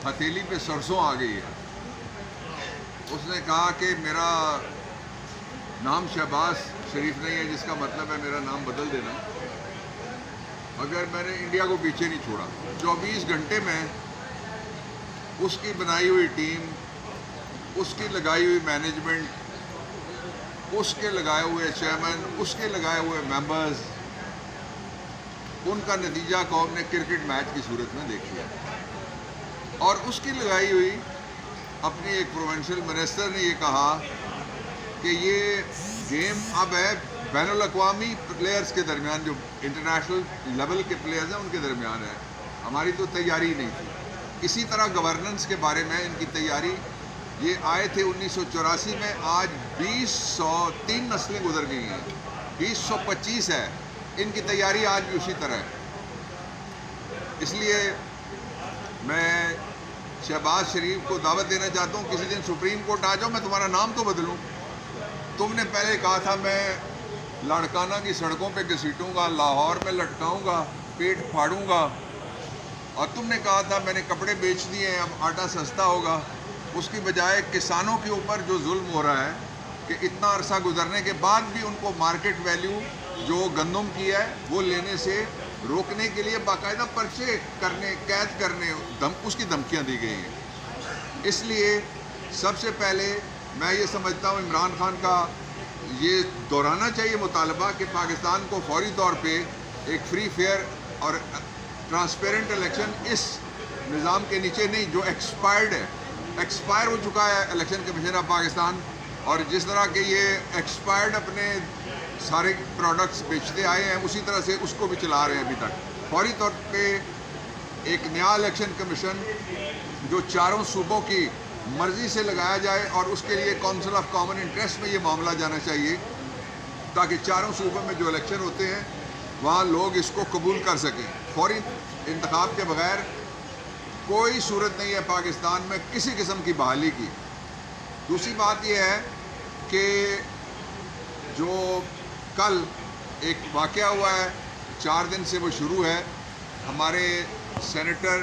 ہتھیلی پہ سرسوں آ گئی ہے. اس نے کہا کہ میرا نام شہباز شریف نہیں ہے، جس کا مطلب ہے میرا نام بدل دینا، مگر میں نے انڈیا کو پیچھے نہیں چھوڑا. 24 گھنٹے میں اس کی بنائی ہوئی ٹیم، اس کی لگائی ہوئی مینجمنٹ، اس کے لگائے ہوئے چیئرمین، اس کے لگائے ہوئے ممبرز، ان کا نتیجہ قوم نے کرکٹ میچ کی صورت میں دیکھ لیا. اور اس کی لگائی ہوئی اپنی ایک پروونشل منسٹر نے یہ کہا کہ یہ گیم اب ہے بین الاقوامی پلیئرز کے درمیان، جو انٹرنیشنل لیول کے پلیئرز ہیں ان کے درمیان ہے، ہماری تو تیاری نہیں تھی. اسی طرح گورننس کے بارے میں ان کی تیاری، یہ آئے تھے 1984 میں، آج 2003 نسلیں گزر گئی ہیں، 2025 ہے، ان کی تیاری آج بھی اسی طرح ہے. اس لیے میں شہباز شریف کو دعوت دینا چاہتا ہوں، کسی دن سپریم کورٹ آ جاؤ، میں تمہارا نام تو بدلوں. تم نے پہلے کہا تھا میں لاڑکانہ کی سڑکوں پہ گھسیٹوں گا، لاہور میں لٹکاؤں گا، پیٹ پھاڑوں گا، اور تم نے کہا تھا میں نے کپڑے بیچ دیے ہیں اب آٹا سستا ہوگا. اس کی بجائے کسانوں کے اوپر جو ظلم ہو رہا ہے کہ اتنا عرصہ گزرنے کے بعد بھی ان کو مارکیٹ ویلیو جو گندم کی ہے وہ لینے سے روکنے کے لیے باقاعدہ پرچے کرنے، قید کرنے، اس کی دھمکیاں دی گئی ہیں. اس لیے سب سے پہلے میں یہ سمجھتا ہوں عمران خان کا یہ دہرانا چاہیے مطالبہ کہ پاکستان کو فوری طور پہ ایک فری فیئر اور ٹرانسپیرنٹ الیکشن اس نظام کے نیچے نہیں جو ایکسپائرڈ ہے، ایکسپائر ہو چکا ہے الیکشن کمیشن آف پاکستان، اور جس طرح کہ یہ ایکسپائرڈ اپنے سارے پروڈکٹس بیچتے آئے ہیں اسی طرح سے اس کو بھی چلا رہے ہیں ابھی تک. فوری طور پہ ایک نیا الیکشن کمیشن جو چاروں صوبوں کی مرضی سے لگایا جائے، اور اس کے لیے کونسل آف کامن انٹرسٹ میں یہ معاملہ جانا چاہیے تاکہ چاروں صوبوں میں جو الیکشن ہوتے ہیں وہاں لوگ اس کو قبول کر سکیں. فوری انتخاب کے بغیر کوئی صورت نہیں ہے پاکستان میں کسی قسم کی بحالی کی. دوسری بات یہ ہے کہ جو کل ایک واقعہ ہوا ہے، 4 دن سے وہ شروع ہے، ہمارے سینیٹر